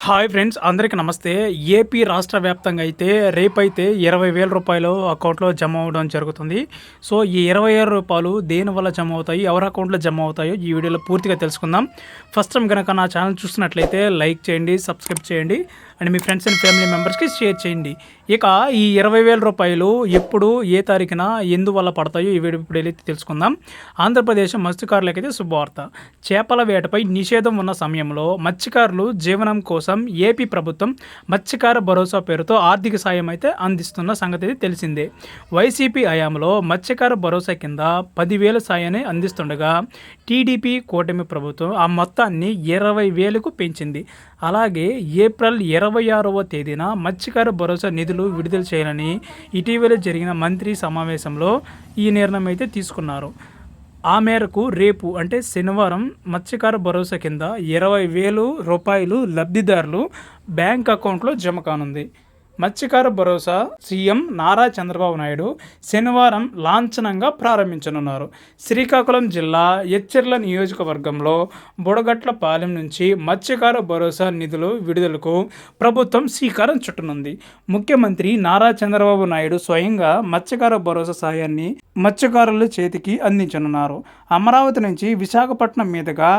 Hi friends, అందరికీ నమస్తే. AP రాష్ట్ర వ్యాప్తంగా అయితే రేపైతే 20,000 రూపాయలు అకౌంట్లో జమ అవ్వడం జరుగుతుంది. సో ఈ 20,000 రూపాయలు దేనివల్ల జమ అవుతాయి, ఎవరి అకౌంట్లో జమ అవుతాయో ఈ వీడియోలో పూర్తిగా తెలుసుకుందాం. ఫస్ట్ టైం కనుక నా ఛానల్ చూస్తున్నట్లయితే లైక్ చేయండి, సబ్స్క్రైబ్ చేయండి and me friends and family మెంబర్స్కి షేర్ చేయండి. ఇక ఈ 20,000 రూపాయలు ఎప్పుడు, ఏ తారీఖున, ఎందువల్ల పడతాయో ఈ వీడియో ఇప్పుడు వెళ్ళి తెలుసుకుందాం. ఆంధ్రప్రదేశ్ మత్స్యకారులకైతే శుభవార్త. చేపల వేటపై నిషేధం ఉన్న సమయంలో మత్స్యకారులు జీవనం కోసం ఏపీ ప్రభుత్వం మత్స్యకార భరోసా పేరుతో ఆర్థిక సాయం అయితే అందిస్తున్న సంగతి తెలిసిందే. వైసీపీ హయాంలో మత్స్యకార భరోసా కింద 10,000 సాయాన్ని అందిస్తుండగా టీడీపీ కూటమి ప్రభుత్వం ఆ మొత్తాన్ని 20,000కు పెంచింది. అలాగే ఏప్రిల్ 26వ తేదీన మత్స్యకార భరోసా నిధులు విడుదల చేయాలని ఇటీవల జరిగిన మంత్రి సమావేశంలో ఈ నిర్ణయం అయితే తీసుకున్నారు. ఆ మేరకు రేపు అంటే శనివారం మత్స్యకార భరోసా కింద 20,000 రూపాయలు లబ్ధిదారులు బ్యాంక్ అకౌంట్లో జమ కానుంది. మత్స్యకార భరోసా సీఎం నారా చంద్రబాబు నాయుడు శనివారం లాంఛనంగా ప్రారంభించనున్నారు. శ్రీకాకుళం జిల్లా ఎచ్చెర్ల నియోజకవర్గంలో బుడగట్లపాలెం నుంచి మత్స్యకార భరోసా నిధులు విడుదలకు ప్రభుత్వం శ్రీకారం చుట్టనుంది. ముఖ్యమంత్రి నారా చంద్రబాబు నాయుడు స్వయంగా మత్స్యకార భరోసా సాయాన్ని మత్స్యకారుల చేతికి అందించనున్నారు. అమరావతి నుంచి విశాఖపట్నం మీదుగా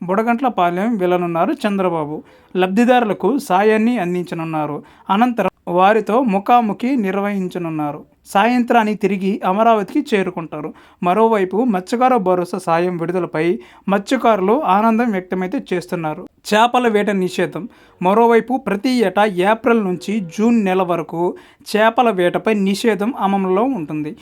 బుడగట్లపాలెం వెళ్ళనున్నారు చంద్రబాబు. లబ్ధిదారులకు సాయాన్ని అందించనున్నారు. అనంతరం వారితో ముఖాముఖి నిర్వహించనున్నారు. సాయంత్రానికి తిరిగి అమరావతికి చేరుకుంటారు. మరోవైపు మత్స్యకార భరోసా సాయం విడుదలపై మత్స్యకారులు ఆనందం వ్యక్తమైతే చేస్తున్నారు. చేపల వేట నిషేధం. మరోవైపు ప్రతి ఏటా ఏప్రిల్ నుంచి జూన్ నెల వరకు చేపల వేటపై నిషేధం అమలులో ఉంటుంది.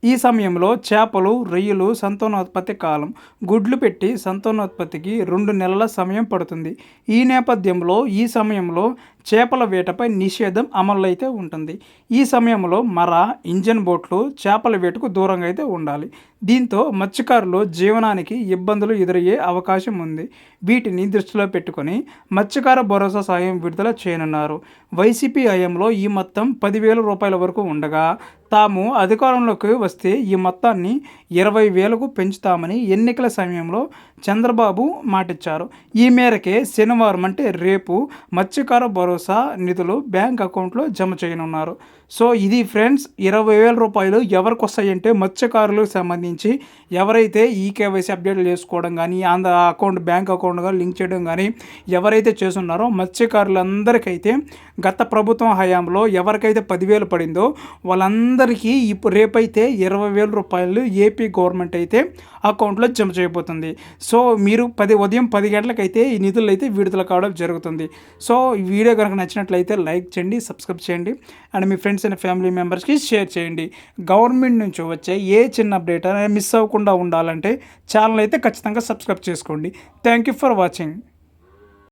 ఈ సమయంలో చేపలు, రొయ్యలు సంతానోత్పత్తి కాలం. గుడ్లు పెట్టి సంతానోత్పత్తికి 2 నెలల సమయం పడుతుంది. ఈ నేపథ్యంలో ఈ సమయంలో చేపల వేటపై నిషేధం అమల్లో అయితే ఉంటుంది. ఈ సమయంలో ఇంజన్ బోట్లు చేపల వేటకు దూరంగా అయితే ఉండాలి. దీంతో మత్స్యకారులు జీవనానికి ఇబ్బందులు ఎదురయ్యే అవకాశం ఉంది. వీటిని దృష్టిలో పెట్టుకొని మత్స్యకార భరోసా సాయం విడుదల చేయనున్నారు. వైసీపీ హయాంలో ఈ మొత్తం 10,000 రూపాయల వరకు ఉండగా తాము అధికారంలోకి వస్తే ఈ మొత్తాన్ని 20,000కు పెంచుతామని ఎన్నికల సమయంలో చంద్రబాబు మాటిచ్చారు. ఈ మేరకే శనివారం అంటే రేపు మత్స్యకార భరోసా నిధులు బ్యాంక్ అకౌంట్లో జమ చేయనున్నారు. సో ఇది ఫ్రెండ్స్, 20,000 రూపాయలు ఎవరికి వస్తాయంటే మత్స్యకారులకు సంబంధించి ఎవరైతే ఈకేవైసీ అప్డేట్లు చేసుకోవడం కానీ, అకౌంట్ బ్యాంక్ అకౌంట్గా లింక్ చేయడం కానీ ఎవరైతే చేస్తున్నారో మత్స్యకారులందరికైతే గత ప్రభుత్వం హయాంలో ఎవరికైతే 10,000 పడిందో వాళ్ళందరికీ ఇప్పుడు రేపైతే 20,000 రూపాయలు ఏపీ గవర్నమెంట్ అయితే అకౌంట్లో జమ చేయబోతుంది. సో మీరు ఉదయం 10 గంటలకైతే ఈ నిధులు అయితే విడుదల కావడం జరుగుతుంది. సో ఈ వీడియో కనుక నచ్చినట్లయితే లైక్ చేయండి, సబ్స్క్రైబ్ చేయండి and me friends and family మెంబర్స్కి షేర్ చేయండి. గవర్నమెంట్ నుంచి వచ్చే ఏ చిన్న అప్డేట్ అనేది మిస్ అవ్వకుండా ఉండాలంటే ఛానల్ అయితే ఖచ్చితంగా సబ్స్క్రైబ్ చేసుకోండి. Thank you for watching.